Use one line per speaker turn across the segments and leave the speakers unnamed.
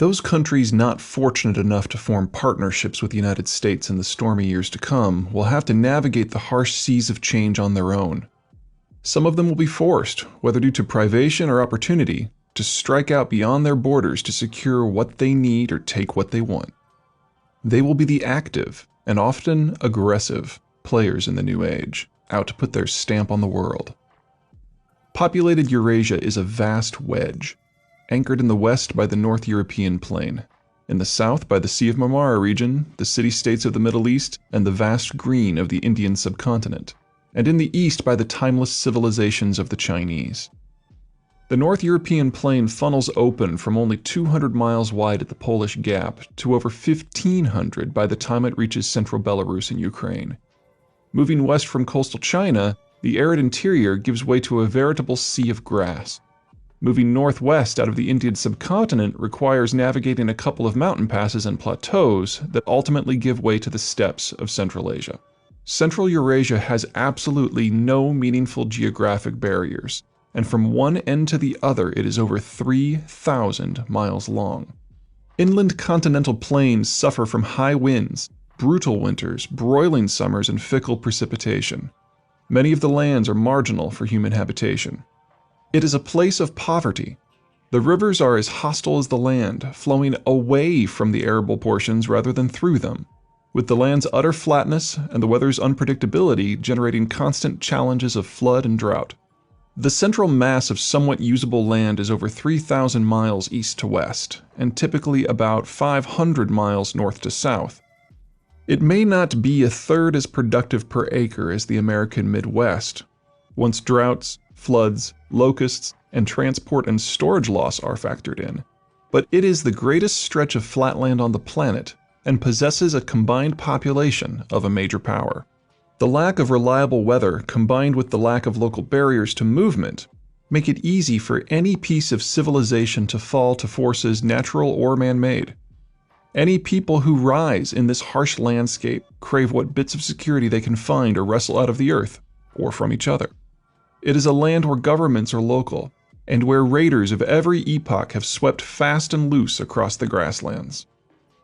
Those countries not fortunate enough to form partnerships with the United States in the stormy years to come will have to navigate the harsh seas of change on their own. Some of them will be forced, whether due to privation or opportunity, to strike out beyond their borders to secure what they need or take what they want. They will be the active, and often aggressive, players in the new age, out to put their stamp on the world. Populated Eurasia is a vast wedge, anchored in the west by the North European plain, in the south by the Sea of Marmara region, the city-states of the Middle East, and the vast green of the Indian subcontinent, and in the east by the timeless civilizations of the Chinese. The North European plain funnels open from only 200 miles wide at the Polish Gap to over 1,500 by the time it reaches central Belarus and Ukraine. Moving west from coastal China, the arid interior gives way to a veritable sea of grass. Moving northwest out of the Indian subcontinent requires navigating a couple of mountain passes and plateaus that ultimately give way to the steppes of Central Asia. Central Eurasia has absolutely no meaningful geographic barriers, and from one end to the other it is over 3,000 miles long. Inland continental plains suffer from high winds, brutal winters, broiling summers, and fickle precipitation. Many of the lands are marginal for human habitation. It is a place of poverty. The rivers are as hostile as the land, flowing away from the arable portions rather than through them, with the land's utter flatness and the weather's unpredictability generating constant challenges of flood and drought. The central mass of somewhat usable land is over 3,000 miles east to west, and typically about 500 miles north to south. It may not be a third as productive per acre as the American Midwest, once droughts, floods, locusts, and transport and storage loss are factored in, but it is the greatest stretch of flatland on the planet and possesses a combined population of a major power. The lack of reliable weather combined with the lack of local barriers to movement make it easy for any piece of civilization to fall to forces natural or man-made. Any people who rise in this harsh landscape crave what bits of security they can find or wrestle out of the earth, or from each other. It is a land where governments are local, and where raiders of every epoch have swept fast and loose across the grasslands.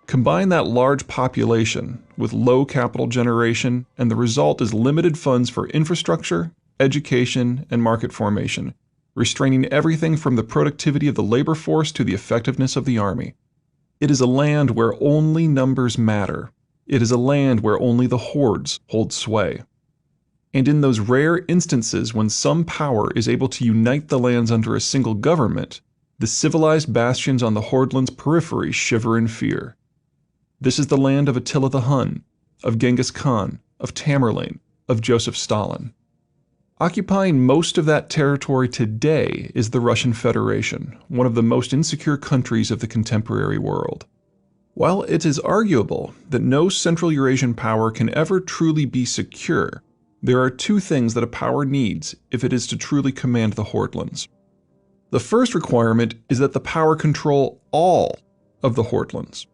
Combine that large population with low capital generation, and the result is limited funds for infrastructure, education, and market formation, restraining everything from the productivity of the labor force to the effectiveness of the army. It is a land where only numbers matter. It is a land where only the hordes hold sway. And in those rare instances when some power is able to unite the lands under a single government, the civilized bastions on the hordeland's periphery shiver in fear. This is the land of Attila the Hun, of Genghis Khan, of Tamerlane, of Joseph Stalin. Occupying most of that territory today is the Russian Federation, one of the most insecure countries of the contemporary world. While it is arguable that no Central Eurasian power can ever truly be secure, there are two things that a power needs if it is to truly command the hordelands. The first requirement is that the power control all of the hordelands.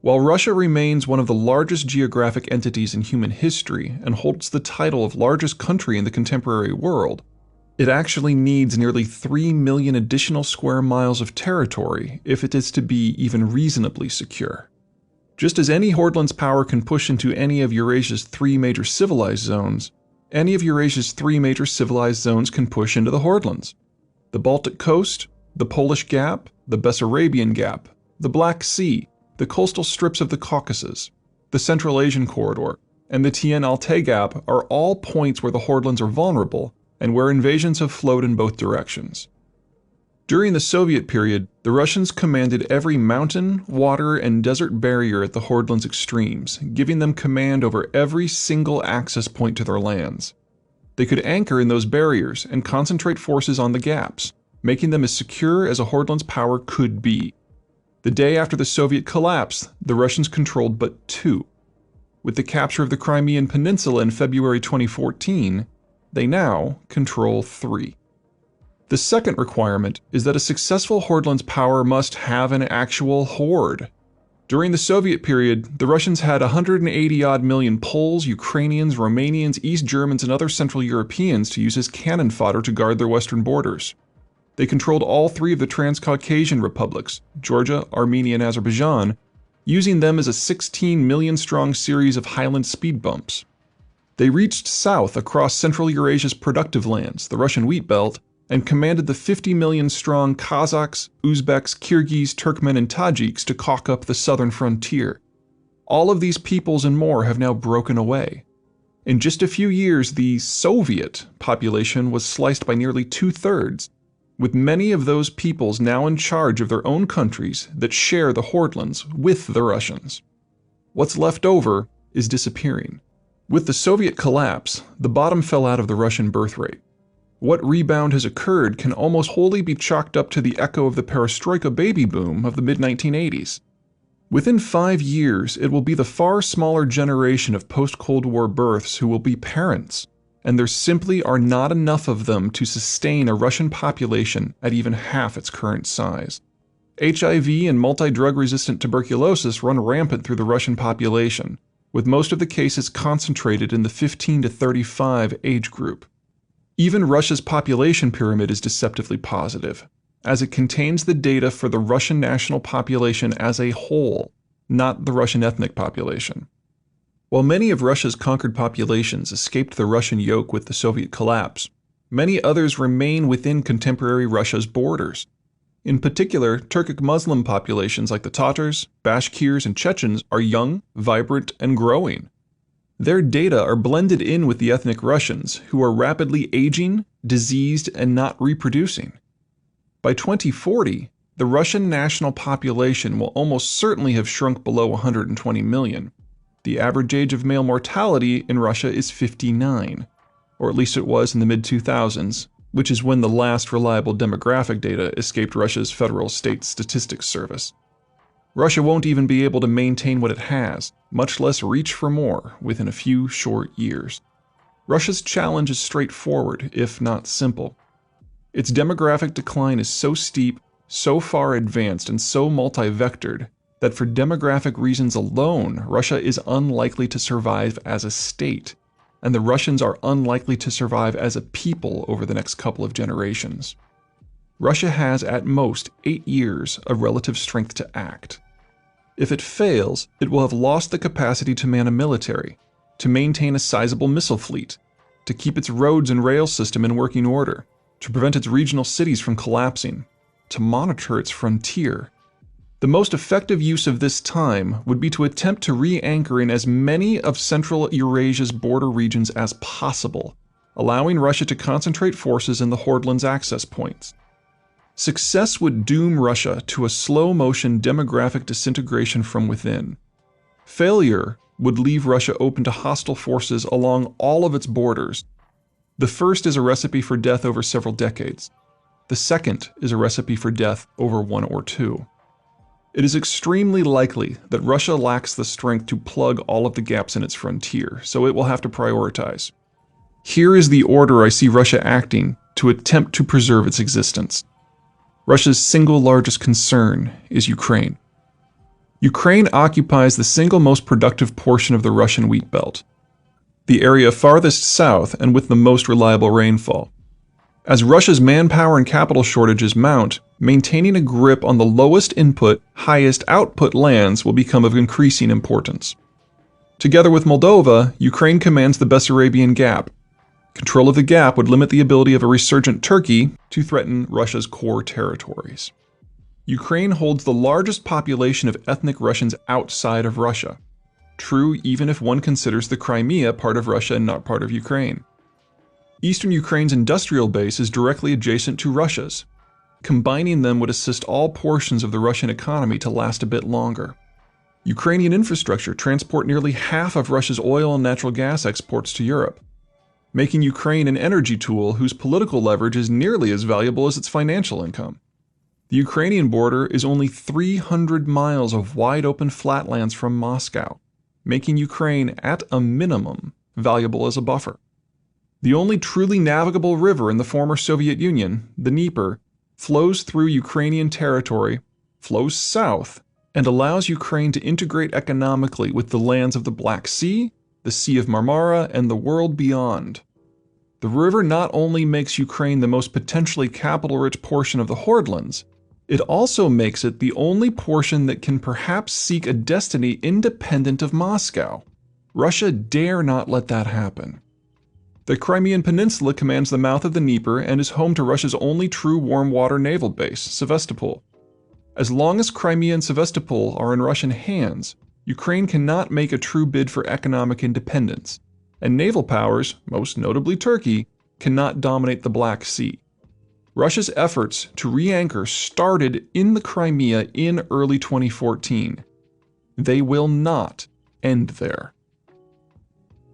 While Russia remains one of the largest geographic entities in human history and holds the title of largest country in the contemporary world, it actually needs nearly 3 million additional square miles of territory if it is to be even reasonably secure. Just as any hordeland's power can push into any of Eurasia's 3 major civilized zones, any of Eurasia's 3 major civilized zones can push into the hordelands. The Baltic coast, the Polish Gap, the Bessarabian Gap, the Black Sea, the coastal strips of the Caucasus, the Central Asian Corridor, and the Tien-Altai Gap are all points where the hordelands are vulnerable and where invasions have flowed in both directions. During the Soviet period, the Russians commanded every mountain, water, and desert barrier at the hordelands' extremes, giving them command over every single access point to their lands. They could anchor in those barriers and concentrate forces on the gaps, making them as secure as a hordeland's power could be. The day after the Soviet collapse, the Russians controlled but 2. With the capture of the Crimean Peninsula in February 2014, they now control 3. The second requirement is that a successful hordeland's power must have an actual horde. During the Soviet period, the Russians had 180-odd million Poles, Ukrainians, Romanians, East Germans, and other Central Europeans to use as cannon fodder to guard their western borders. They controlled all three of the Transcaucasian republics, Georgia, Armenia, and Azerbaijan, using them as a 16 million strong series of highland speed bumps. They reached south across Central Eurasia's productive lands, the Russian wheat belt, and commanded the 50 million strong Kazakhs, Uzbeks, Kyrgyz, Turkmen, and Tajiks to caulk up the southern frontier. All of these peoples and more have now broken away. In just a few years, the Soviet population was sliced by nearly 2/3, with many of those peoples now in charge of their own countries that share the Hordelands with the Russians. What's left over is disappearing. With the Soviet collapse, the bottom fell out of the Russian birth rate. What rebound has occurred can almost wholly be chalked up to the echo of the perestroika baby boom of the mid-1980s. Within 5 years, it will be the far smaller generation of post-Cold War births who will be parents, and there simply are not enough of them to sustain a Russian population at even half its current size. HIV and multi-drug resistant tuberculosis run rampant through the Russian population, with most of the cases concentrated in the 15 to 35 age group. Even Russia's population pyramid is deceptively positive, as it contains the data for the Russian national population as a whole, not the Russian ethnic population. While many of Russia's conquered populations escaped the Russian yoke with the Soviet collapse, many others remain within contemporary Russia's borders. In particular, Turkic Muslim populations like the Tatars, Bashkirs, and Chechens are young, vibrant, and growing. Their data are blended in with the ethnic Russians, who are rapidly aging, diseased, and not reproducing. By 2040, the Russian national population will almost certainly have shrunk below 120 million. The average age of male mortality in Russia is 59, or at least it was in the mid-2000s, which is when the last reliable demographic data escaped Russia's Federal State Statistics Service. Russia won't even be able to maintain what it has, much less reach for more, within a few short years. Russia's challenge is straightforward, if not simple. Its demographic decline is so steep, so far advanced, and so multi-vectored that for demographic reasons alone, Russia is unlikely to survive as a state, and the Russians are unlikely to survive as a people over the next couple of generations. Russia has at most 8 years of relative strength to act. If it fails, it will have lost the capacity to man a military, to maintain a sizable missile fleet, to keep its roads and rail system in working order, to prevent its regional cities from collapsing, to monitor its frontier. The most effective use of this time would be to attempt to re-anchor in as many of Central Eurasia's border regions as possible, allowing Russia to concentrate forces in the Hordelands access points. Success would doom Russia to a slow-motion demographic disintegration from within. Failure would leave Russia open to hostile forces along all of its borders. The first is a recipe for death over several decades. The second is a recipe for death over 1 or 2. It is extremely likely that Russia lacks the strength to plug all of the gaps in its frontier, so it will have to prioritize. Here is the order I see Russia acting to attempt to preserve its existence. Russia's single largest concern is Ukraine. Ukraine occupies the single most productive portion of the Russian wheat belt, the area farthest south and with the most reliable rainfall. As Russia's manpower and capital shortages mount, maintaining a grip on the lowest input, highest output lands will become of increasing importance. Together with Moldova, Ukraine commands the Bessarabian Gap. Control of the gap would limit the ability of a resurgent Turkey to threaten Russia's core territories. Ukraine holds the largest population of ethnic Russians outside of Russia. True even if one considers the Crimea part of Russia and not part of Ukraine. Eastern Ukraine's industrial base is directly adjacent to Russia's. Combining them would assist all portions of the Russian economy to last a bit longer. Ukrainian infrastructure transport nearly half of Russia's oil and natural gas exports to Europe, making Ukraine an energy tool whose political leverage is nearly as valuable as its financial income. The Ukrainian border is only 300 miles of wide-open flatlands from Moscow, making Ukraine, at a minimum, valuable as a buffer. The only truly navigable river in the former Soviet Union, the Dnieper, flows through Ukrainian territory, flows south, and allows Ukraine to integrate economically with the lands of the Black Sea, the Sea of Marmara, and the world beyond. The river not only makes Ukraine the most potentially capital-rich portion of the Hordelands, it also makes it the only portion that can perhaps seek a destiny independent of Moscow. Russia dare not let that happen. The Crimean Peninsula commands the mouth of the Dnieper and is home to Russia's only true warm-water naval base, Sevastopol. As long as Crimea and Sevastopol are in Russian hands, Ukraine cannot make a true bid for economic independence, and naval powers, most notably Turkey, cannot dominate the Black Sea. Russia's efforts to re-anchor started in the Crimea in early 2014. They will not end there.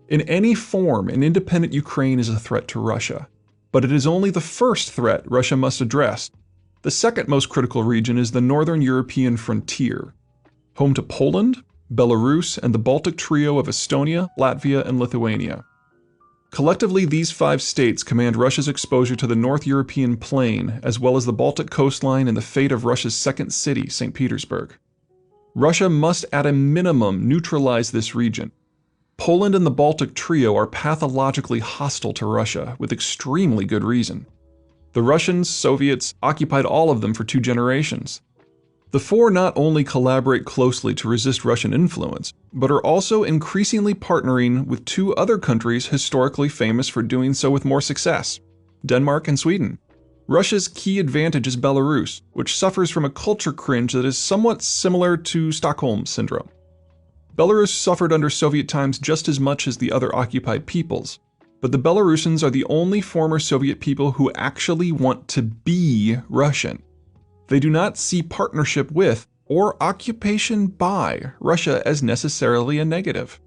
In any form, an independent Ukraine is a threat to Russia, but it is only the first threat Russia must address. The second most critical region is the northern European frontier, home to Poland, Belarus, and the Baltic trio of Estonia, Latvia, and Lithuania. Collectively, these 5 states command Russia's exposure to the North European plain, as well as the Baltic coastline and the fate of Russia's second city, St. Petersburg. Russia must at a minimum neutralize this region. Poland and the Baltic trio are pathologically hostile to Russia, with extremely good reason. The Russians, Soviets, occupied all of them for 2 generations. The 4 not only collaborate closely to resist Russian influence, but are also increasingly partnering with 2 other countries historically famous for doing so with more success: Denmark and Sweden. Russia's key advantage is Belarus, which suffers from a culture cringe that is somewhat similar to Stockholm Syndrome. Belarus suffered under Soviet times just as much as the other occupied peoples, but the Belarusians are the only former Soviet people who actually want to be Russian. They do not see partnership with, or occupation by, Russia as necessarily a negative.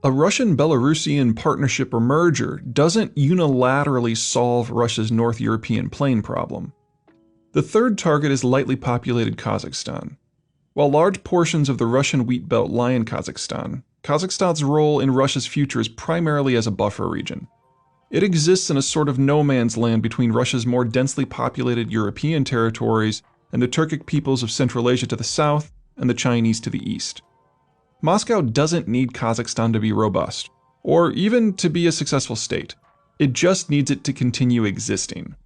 A Russian-Belarusian partnership or merger doesn't unilaterally solve Russia's North European plain problem. The third target is lightly populated Kazakhstan. While large portions of the Russian wheat belt lie in Kazakhstan, Kazakhstan's role in Russia's future is primarily as a buffer region. It exists in a sort of no man's land between Russia's more densely populated European territories and the Turkic peoples of Central Asia to the south and the Chinese to the east. Moscow doesn't need Kazakhstan to be robust, or even to be a successful state. It just needs it to continue existing.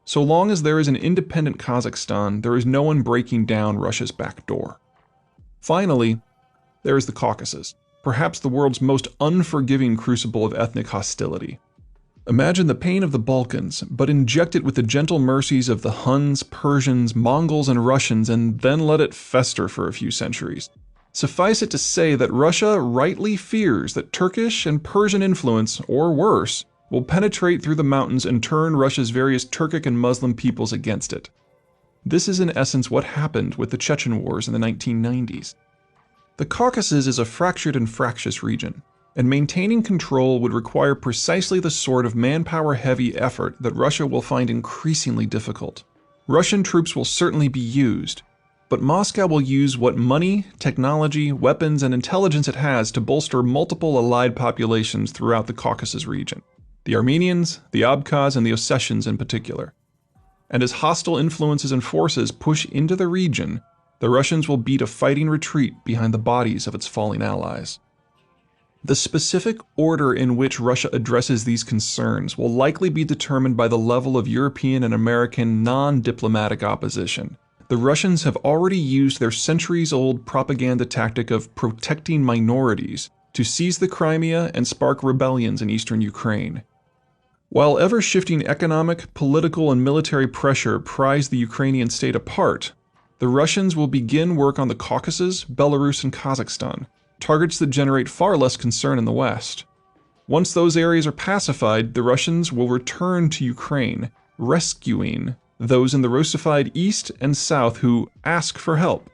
So long as there is an independent Kazakhstan, there is no one breaking down Russia's back door. Finally, there is the Caucasus, perhaps the world's most unforgiving crucible of ethnic hostility. Imagine the pain of the Balkans, but inject it with the gentle mercies of the Huns, Persians, Mongols, and Russians, and then let it fester for a few centuries. Suffice it to say that Russia rightly fears that Turkish and Persian influence, or worse, will penetrate through the mountains and turn Russia's various Turkic and Muslim peoples against it. This is in essence what happened with the Chechen Wars in the 1990s. The Caucasus is a fractured and fractious region, and maintaining control would require precisely the sort of manpower-heavy effort that Russia will find increasingly difficult. Russian troops will certainly be used, but Moscow will use what money, technology, weapons, and intelligence it has to bolster multiple allied populations throughout the Caucasus region. The Armenians, the Abkhaz, and the Ossetians in particular. And as hostile influences and forces push into the region, the Russians will beat a fighting retreat behind the bodies of its falling allies. The specific order in which Russia addresses these concerns will likely be determined by the level of European and American non-diplomatic opposition. The Russians have already used their centuries-old propaganda tactic of protecting minorities to seize the Crimea and spark rebellions in eastern Ukraine. While ever-shifting economic, political, and military pressure prise the Ukrainian state apart, the Russians will begin work on the Caucasus, Belarus, and Kazakhstan, targets that generate far less concern in the West. Once those areas are pacified, the Russians will return to Ukraine, rescuing those in the Russified East and South who ask for help.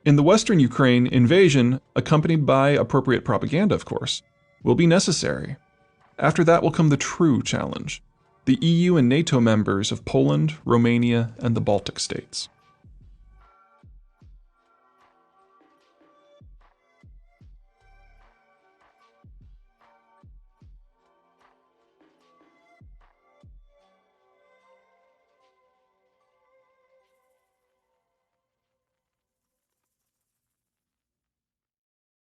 In the Western Ukraine, invasion, accompanied by appropriate propaganda of course, will be necessary. After that will come the true challenge, the EU and NATO members of Poland, Romania, and the Baltic states.